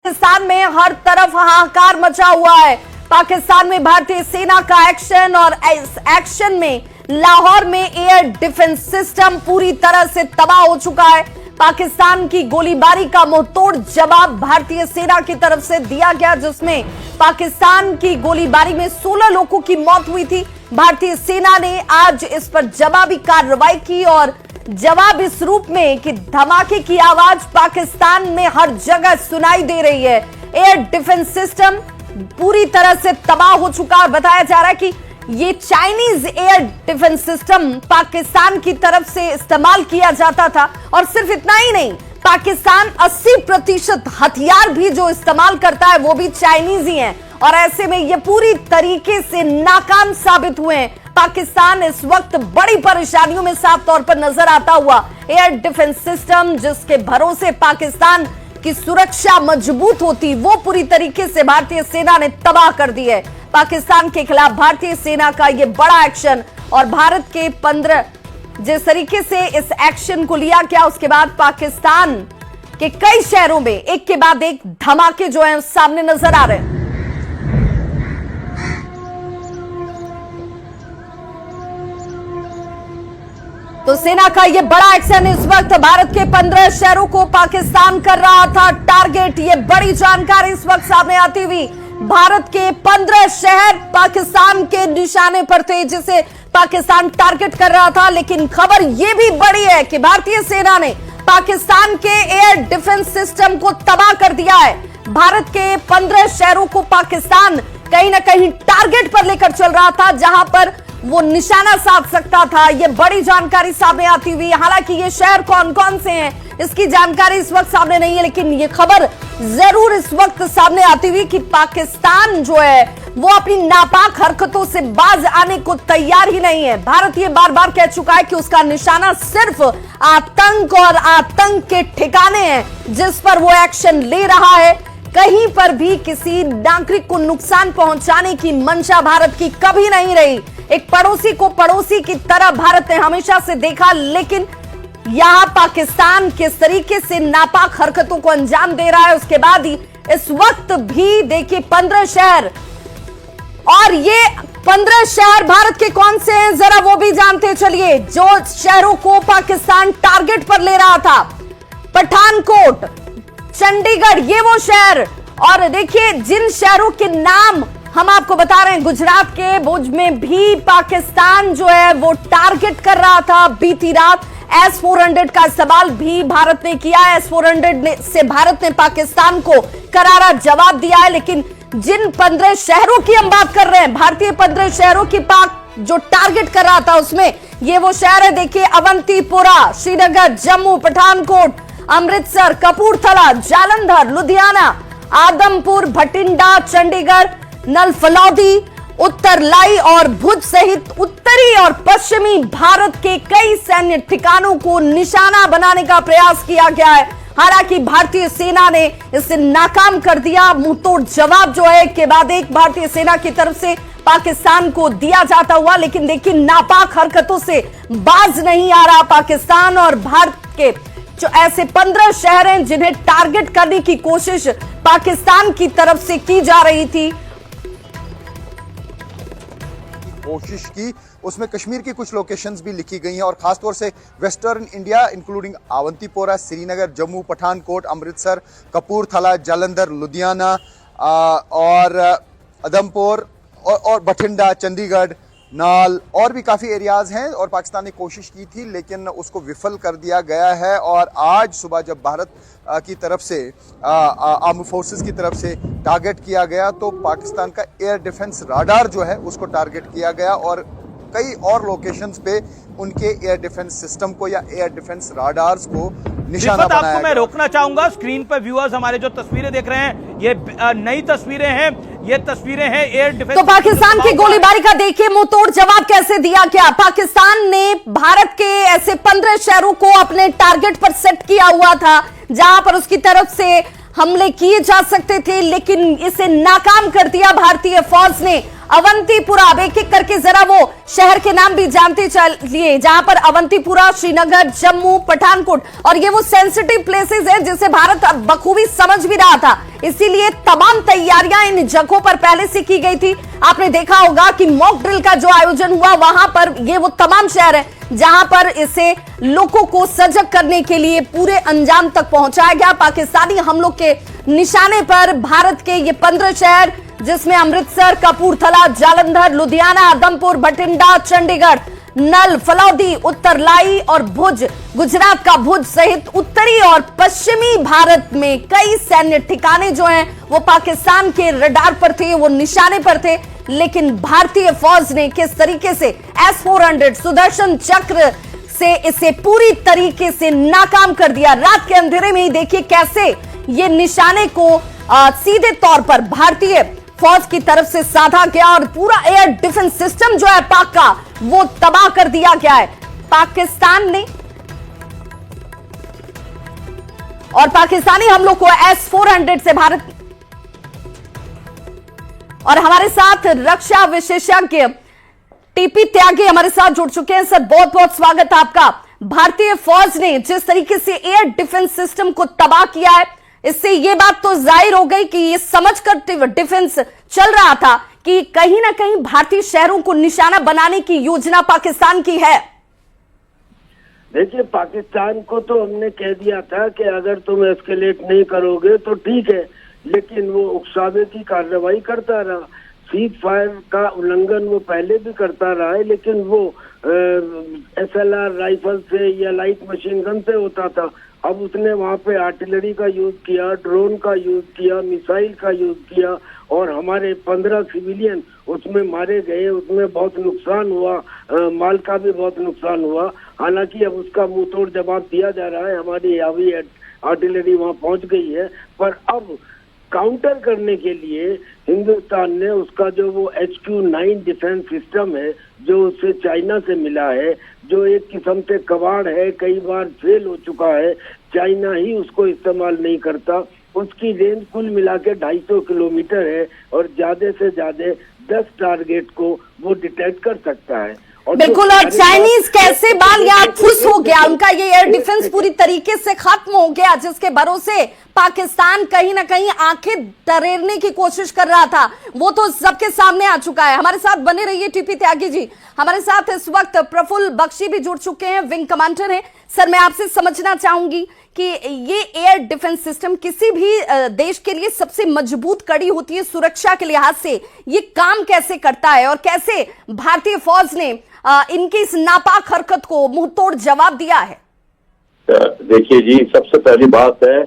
पाकिस्तान में हर तरफ हाहाकार मचा हुआ है। पाकिस्तान में भारतीय सेना का एक्शन और इस एक्शन में लाहौर में एयर डिफेंस सिस्टम पूरी तरह से तबाह हो चुका है। पाकिस्तान की गोलीबारी का मुंहतोड़ जवाब भारतीय सेना की तरफ से दिया गया, जिसमें पाकिस्तान की गोलीबारी में 16 लोगों की मौत हुई थी। भारतीय सेना ने आज इस पर जवाबी कार्रवाई की और जवाब इस रूप में कि धमाके की आवाज पाकिस्तान में हर जगह सुनाई दे रही है। एयर डिफेंस सिस्टम पूरी तरह से तबाह हो चुका है। बताया जा रहा है कि ये Chinese air defence system Pakistan की तरफ से इस्तेमाल किया जाता था और सिर्फ इतना ही नहीं, पाकिस्तान 80% हथियार भी जो इस्तेमाल करता है वो भी चाइनीज ही हैं और ऐसे में ये पूरी तरीके से नाकाम साबित हुए हैं। पाकिस्तान इस वक्त बड़ी परेशानियों में साफ तौर पर नजर आता हुआ। एयर डिफेंस सिस्टम जिसके भरोसे पाकिस्तान की सुरक्षा मजबूत होती, वो पूरी तरीके से भारतीय सेना ने तबाह कर दी है। पाकिस्तान के खिलाफ भारतीय सेना का यह बड़ा एक्शन और भारत के 15 जिस तरीके से इस एक्शन को लिया गया, उसके बाद पाकिस्तान के कई शहरों में एक के बाद एक धमाके जो हैं सामने नजर आ रहे हैं। तो सेना का यह बड़ा एक्शन इस वक्त भारत के 15 शहरों को पाकिस्तान कर रहा था टारगेट। ये बड़ी जानकारी इस वक्त सामने आती हुई। भारत के 15 शहर पाकिस्तान के निशाने पर थे, जिसे पाकिस्तान टारगेट कर रहा था। लेकिन खबर यह भी बड़ी है कि भारतीय सेना ने पाकिस्तान के एयर डिफेंस सिस्टम को तबाह कर दिया है। भारत के 15 शहरों को पाकिस्तान कहीं ना कहीं टारगेट पर लेकर चल रहा था, जहां पर वो निशाना साध सकता था। ये बड़ी जानकारी सामने आती हुई। हालांकि ये शहर कौन कौन से हैं इसकी जानकारी इस वक्त सामने नहीं है, लेकिन ये खबर जरूर इस वक्त सामने आती हुई कि पाकिस्तान जो है वो अपनी नापाक हरकतों से बाज आने को तैयार ही नहीं है। भारत ये बार बार कह चुका है कि उसका निशाना सिर्फ आतंक और आतंक के ठिकाने हैं जिस पर वो एक्शन ले रहा है। कहीं पर भी किसी नागरिक को नुकसान पहुंचाने की मंशा भारत की कभी नहीं रही। एक पड़ोसी को पड़ोसी की तरह भारत ने हमेशा से देखा, लेकिन यहां पाकिस्तान किस तरीके से नापाक हरकतों को अंजाम दे रहा है, उसके बाद ही इस वक्त भी देखिए 15 शहर, और ये 15 शहर भारत के कौन से हैं जरा वो भी जानते चलिए। जो शहरों को पाकिस्तान टारगेट पर ले रहा था, पठानकोट, चंडीगढ़, ये वो शहर। और देखिए जिन शहरों के नाम हम आपको बता रहे हैं, गुजरात के भुज में भी पाकिस्तान जो है वो टारगेट कर रहा था। बीती रात S-400 का इस्तेमाल भी भारत ने किया है। S-400 से भारत ने पाकिस्तान को करारा जवाब दिया है। लेकिन जिन 15 शहरों की हम बात कर रहे हैं, भारतीय 15 शहरों की पाक जो टारगेट कर रहा था, उसमें ये वो शहर है देखिए, अवंतीपुरा, श्रीनगर, जम्मू, पठानकोट, अमृतसर, कपूरथला, जालंधर, लुधियाना, आदमपुर, भटिंडा, चंडीगढ़, नलफलौदी, उत्तरलाई और भुज सहित उत्तरी और पश्चिमी भारत के कई सैन्य ठिकानों को निशाना बनाने का प्रयास किया गया है। हालांकि भारतीय सेना ने इसे नाकाम कर दिया। मुंहतोड़ जवाब जो है एक के बाद एक भारतीय सेना की तरफ से पाकिस्तान को दिया जाता हुआ। लेकिन देखिए नापाक हरकतों से बाज नहीं आ रहा पाकिस्तान। और भारत के जो ऐसे 15 शहर हैं जिन्हें टारगेट करने की कोशिश पाकिस्तान की तरफ से की जा रही थी, कोशिश की, उसमें कश्मीर की कुछ लोकेशंस भी लिखी गई हैं और खासतौर से western India including Awantipora, Srinagar, Jammu, Pathankot, Amritsar, Kapurthala, Jalandhar, Ludhiana और आदमपुर और बठिंडा, चंडीगढ़, नाल और भी काफ़ी एरियाज हैं। और पाकिस्तान ने कोशिश की थी लेकिन उसको विफल कर दिया गया है। और आज सुबह जब भारत की तरफ से आर्म फोर्सेस की तरफ से टारगेट किया गया, तो पाकिस्तान का एयर डिफेंस राडार जो है उसको टारगेट किया गया और कई और लोकेशंस पे उनके एयर डिफेंस सिस्टम को या एयर डिफेंस राडार्स को निशाना बनाया आपको गया। मैं रोकना चाहूंगा, स्क्रीन पर व्यूअर्स हमारे जो तस्वीरें देख रहे हैं, ये नई तस्वीरें हैं। ये तस्वीरें हैं एयर डिफेंस। तो पाकिस्तान की गोलीबारी का देखिए मुंहतोड़ जवाब कैसे दिया गया। पाकिस्तान ने भारत के ऐसे 15 शहरों को अपने टारगेट पर सेट किया हुआ था जहां पर उसकी तरफ से हमले किए जा सकते थे, लेकिन इसे नाकाम कर दिया भारतीय फौज ने। अवंतीपुरा। अब एक एक करके जरा वो शहर के नाम भी जानते चलिए, जहां पर अवंतीपुरा, श्रीनगर, जम्मू, पठानकोट, और ये वो सेंसिटिव प्लेसेस है जिसे भारत बखूबी समझ भी रहा था, इसीलिए तमाम तैयारियां इन जगहों पर पहले से की गई थी। आपने देखा होगा कि मॉक ड्रिल का जो आयोजन हुआ वहां पर, ये वो तमाम शहर है जहां पर इसे लोगों को सजग करने के लिए पूरे अंजाम तक पहुंचाया गया। पाकिस्तानी हमलों के निशाने पर भारत के ये 15 शहर, जिसमें अमृतसर, कपूरथला, जालंधर, लुधियाना, आदमपुर, बठिंडा, चंडीगढ़, नल, फलौदी, उत्तरलाई और भुज, गुजरात का भुज सहित उत्तरी और पश्चिमी भारत में कई सैन्य ठिकाने जो हैं वो पाकिस्तान के रडार पर थे, वो निशाने पर थे। लेकिन भारतीय फौज ने किस तरीके से S-400 सुदर्शन चक्र से इसे पूरी तरीके से नाकाम कर दिया। रात के अंधेरे में ही देखिए कैसे ये निशाने को सीधे तौर पर भारतीय फौज की तरफ से साधा गया और पूरा एयर डिफेंस सिस्टम जो है पाक का वो तबाह कर दिया गया है पाकिस्तान ने। और पाकिस्तानी हमलों को S-400 से भारत। और हमारे साथ रक्षा विशेषज्ञ टीपी त्यागी हमारे साथ जुड़ चुके हैं। सर, बहुत बहुत स्वागत है आपका। भारतीय फौज ने जिस तरीके से एयर डिफेंस सिस्टम को तबाह किया है, इससे ये बात तो जाहिर हो गई कि ये समझकर डिफेंस चल रहा था कि कहीं ना कहीं भारतीय शहरों को निशाना बनाने की योजना पाकिस्तान की है। देखिए, पाकिस्तान को तो हमने कह दिया था कि अगर तुम एस्केलेट नहीं करोगे तो ठीक है, लेकिन वो उकसावे की कार्रवाई करता रहा। सीज फायर का उल्लंघन वो पहले भी करता रहा है, लेकिन वो SLR राइफल से या लाइट मशीन गन से होता था। अब उसने वहाँ पे आर्टिलरी का यूज किया, ड्रोन का यूज किया, मिसाइल का यूज किया और हमारे 15 सिविलियन उसमें मारे गए, उसमें बहुत नुकसान हुआ, माल का भी बहुत नुकसान हुआ। हालांकि अब उसका मुंह तोड़ जवाब दिया जा रहा है, हमारी हेवी आर्टिलरी वहाँ पहुँच गई है। पर अब काउंटर करने के लिए हिंदुस्तान ने उसका जो वो HQ-9 डिफेंस सिस्टम है, जो उससे चाइना से मिला है, जो एक किस्म से कबाड़ है, कई बार फेल हो चुका है, चाइना ही उसको इस्तेमाल नहीं करता। उसकी रेंज कुल मिला के 250 किलोमीटर है और ज्यादा से ज्यादा 10 टारगेट को वो डिटेक्ट कर सकता है। बिल्कुल, और चाइनीज कैसे बाल यहाँ फुस हो गया, उनका ये एयर डिफेंस पूरी तरीके से खत्म हो गया, जिसके भरोसे पाकिस्तान कहीं ना कहीं आंखें तरेरने की कोशिश कर रहा था, वो तो सबके सामने आ चुका है। हमारे साथ बने रहिए टीपी त्यागी जी। हमारे साथ इस वक्त प्रफुल्ल बख्शी भी जुड़ चुके हैं, विंग कमांडर हैं। सर, मैं आपसे समझना चाहूंगी कि ये एयर डिफेंस सिस्टम किसी भी देश के लिए सबसे मजबूत कड़ी होती है सुरक्षा के लिहाज से, ये काम कैसे करता है और कैसे भारतीय फौज ने इनकी इस नापाक हरकत को मुंह तोड़ जवाब दिया है? देखिए जी, सबसे पहली बात है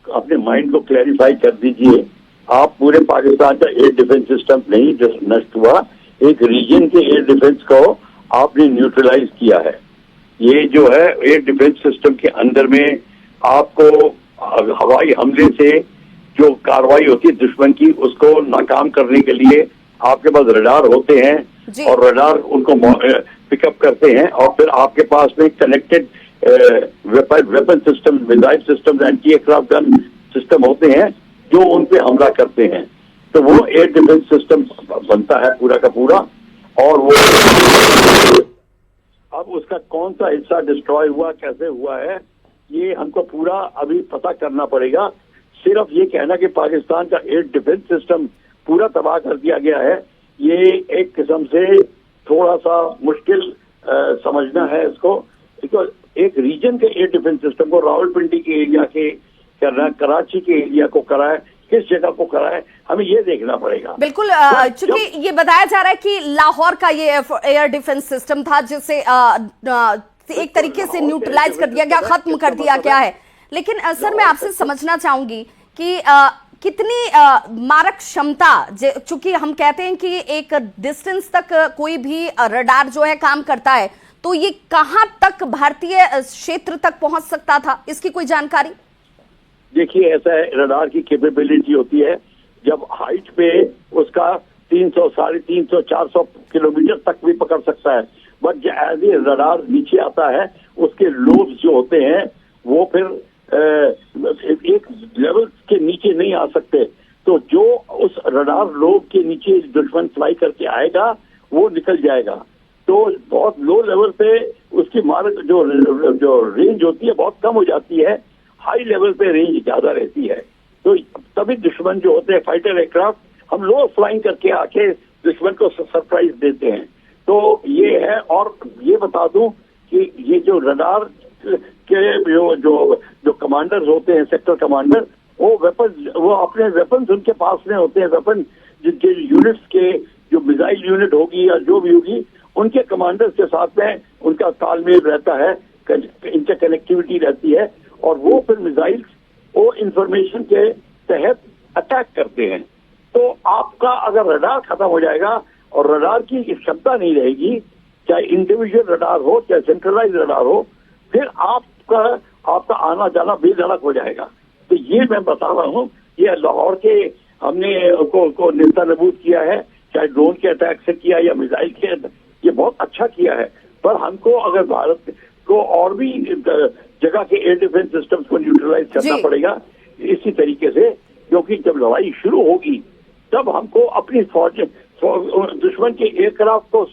अपने माइंड को क्लैरिफाई कर दीजिए। आप पूरे पाकिस्तान का एयर डिफेंस सिस्टम नहीं नष्ट हुआ, एक रीजन के एयर डिफेंस को आपने न्यूट्रलाइज किया है। ये जो है एयर डिफेंस सिस्टम के अंदर में आपको हवाई हमले से जो कार्रवाई होती है दुश्मन की, उसको नाकाम करने के लिए आपके पास रडार होते हैं और रडार उनको पिकअप करते हैं और फिर आपके पास में connected weapon system, missile system, anti aircraft gun system होते हैं जो उन पे हमला करते हैं। तो वो एयर डिफेंस सिस्टम बनता है पूरा का पूरा। और वो अब उसका कौन सा हिस्सा डिस्ट्रॉय हुआ, कैसे हुआ है, ये हमको पूरा अभी पता करना पड़ेगा। सिर्फ ये कहना कि पाकिस्तान का एयर डिफेंस सिस्टम पूरा तबाह कर दिया गया है, ये एक किस्म से थोड़ा सा मुश्किल समझना है इसको। एक रीजन के एयर डिफेंस सिस्टम को रावलपिंडी के एरिया के करना, कराची के एरिया को कराए, किस जगह को कराए, हमें ये देखना पड़ेगा। बिल्कुल, चूंकि ये बताया जा रहा है कि लाहौर का ये एयर डिफेंस सिस्टम था जिसे एक तरीके से न्यूट्रलाइज कर दिया गया, खत्म कर दिया गया है। लेकिन सर, मैं आपसे समझना चाहूंगी कि कितनी मारक क्षमता, चूंकि हम कहते हैं कि एक डिस्टेंस तक कोई भी रडार जो है काम करता है, तो ये कहां तक भारतीय क्षेत्र तक पहुंच सकता था, इसकी कोई जानकारी? देखिए, ऐसा है, रडार की कैपेबिलिटी होती है जब हाइट पे उसका 300, 350, 400 किलोमीटर तक भी पकड़ सकता है, बट एज ए रडार नीचे आता है उसके लोब्स जो होते हैं वो फिर एक लेवल के नीचे नहीं आ सकते। तो जो उस रडार लोब के नीचे दुश्मन फ्लाई करके आएगा वो निकल जाएगा। तो बहुत लो लेवल पे उसकी मारक जो रेंज होती है बहुत कम हो जाती है, हाई लेवल पे रेंज ज्यादा रहती है। तो तभी दुश्मन जो होते हैं फाइटर एयरक्राफ्ट, हम लो फ्लाइंग करके आके दुश्मन को सरप्राइज देते हैं। तो ये है। और ये बता दूं कि ये जो रडार के जो कमांडर्स होते हैं, सेक्टर कमांडर, वो अपने वेपन्स उनके पास में होते हैं। वेपन जिनके यूनिट्स के जो मिसाइल यूनिट होगी या जो भी होगी, उनके कमांडर्स के साथ में उनका तालमेल रहता है, इनका कनेक्टिविटी रहती है, और वो फिर मिसाइल्स वो इंफॉर्मेशन के तहत अटैक करते हैं। तो आपका अगर रडार खत्म हो जाएगा और रडार की क्षमता नहीं रहेगी, चाहे इंडिविजुअल रडार हो चाहे सेंट्रलाइज रडार हो, फिर आपका आना जाना बेधड़क हो जाएगा। तो ये मैं बता रहा हूँ, ये लाहौर के हमने को नेस्तनाबूद किया है, चाहे ड्रोन के अटैक से किया या मिसाइल के, ये बहुत अच्छा किया है। पर हमको अगर भारत को और भी जगह के एयर डिफेंस सिस्टम्स को न्यूट्रलाइज करना पड़ेगा इसी तरीके से, क्योंकि जब लड़ाई शुरू होगी तब हमको अपनी फौज दुश्मन के एयरक्राफ्ट को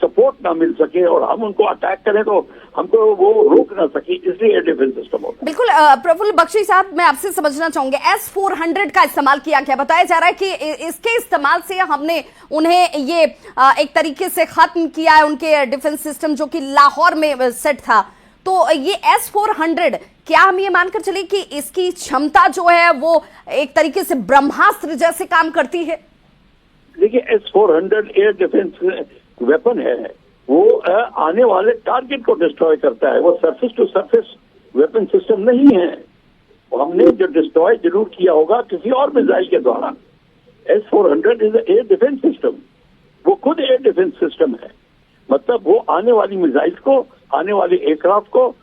सपोर्ट ना मिल सके और हम उनको अटैक करें तो हमको वो रोक ना सके, इसलिए एयर डिफेंस सिस्टम होता है। बिल्कुल प्रफुल्ल बख्शी साहब, मैं आपसे समझना चाहूंगी, S-400 का इस्तेमाल किया गया, बताया जा रहा है कि इसके इस्तेमाल से हमने उन्हें ये एक तरीके से खत्म किया है, उनके डिफेंस सिस्टम जो कि लाहौर में सेट था। तो ये S-400, क्या हम ये मानकर चले कि इसकी क्षमता जो है वो एक तरीके से ब्रह्मास्त्र जैसे काम करती है? देखिए, S-400 एयर डिफेंस वेपन है, वो आने वाले टारगेट को डिस्ट्रॉय करता है, वो surface to surface weapon system नहीं है। हमने जो डिस्ट्रॉय जरूर किया होगा किसी और मिसाइल के द्वारा। S-400 is air defence system, वो खुद एयर डिफेंस सिस्टम है। मतलब वो आने वाली मिसाइल को, आने वाले एयरक्राफ्ट को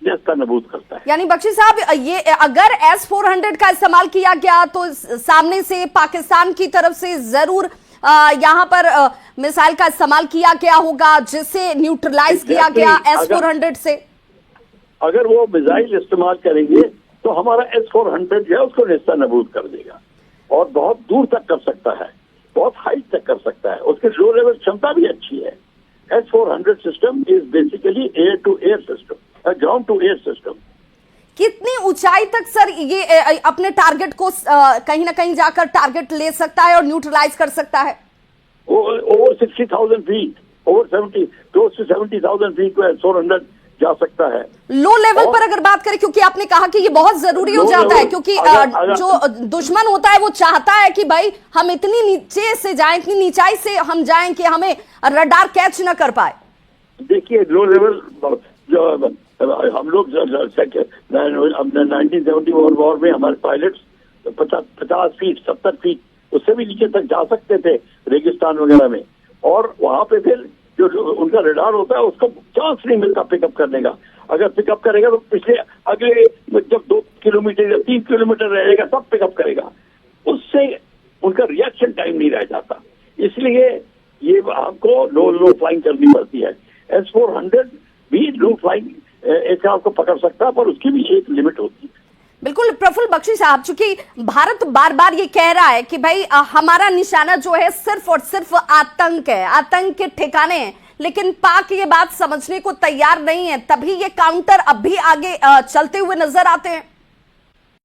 नेस्तनाबूद करता है। यानी बख्शी साहब, ये अगर S-400 का इस्तेमाल किया गया तो सामने से पाकिस्तान की तरफ से जरूर यहाँ पर मिसाइल का इस्तेमाल किया गया होगा, जिसे न्यूट्रलाइज किया गया S-400 से। अगर वो मिसाइल इस्तेमाल करेंगे तो हमारा S-400 जो है उसको नेस्तनाबूद कर देगा और बहुत दूर तक कर सकता है, बहुत हाइट तक कर सकता है। उसके लो लेवल क्षमता भी अच्छी है। S-400 system is basically air to air system, ground to air system. कितनी ऊंचाई तक सर ये अपने टारगेट को कहीं ना कहीं जाकर टारगेट ले सकता है और न्यूट्रलाइज कर सकता है? Over 60,000 feet, over 70, close to 70,000 feet पे S-400 जा सकता है। लो लेवल पर अगर बात करें, क्योंकि आपने कहा कि ये बहुत जरूरी हो जाता है, क्योंकि जो दुश्मन होता है वो चाहता है कि भाई हम इतनी नीचे से जाएं, इतनी नीचाई से हम जाएं कि हमें रडार कैच न कर पाए। देखिए, लो लेवल जो हम लोग 1970 वॉर में हमारे पायलट्स 50 फीट 70 फीट उससे भी नीचे तक जा सकते थे रेगिस्तान वगैरह में, और वहां पे फिर जो उनका रडार होता है उसको चांस नहीं मिलता पिकअप करने का। अगर पिकअप करेगा तो पिछले अगले जब 2 किलोमीटर या 3 किलोमीटर रहेगा तब पिकअप करेगा, उससे उनका रिएक्शन टाइम नहीं रह जाता। इसलिए ये हमको लो फ्लाइंग करनी पड़ती है। S-400 भी लो फ्लाइंग एयरक्राफ्ट को पकड़ सकता है, पर उसकी भी एक लिमिट होती है। बिल्कुल प्रफुल्ल बख्शी साहब, चूंकि भारत बार बार ये कह रहा है कि भाई हमारा निशाना जो है सिर्फ और सिर्फ आतंक है, आतंक के ठिकाने हैं, लेकिन पाक ये बात समझने को तैयार नहीं है, तभी ये काउंटर अब भी आगे चलते हुए नजर आते हैं।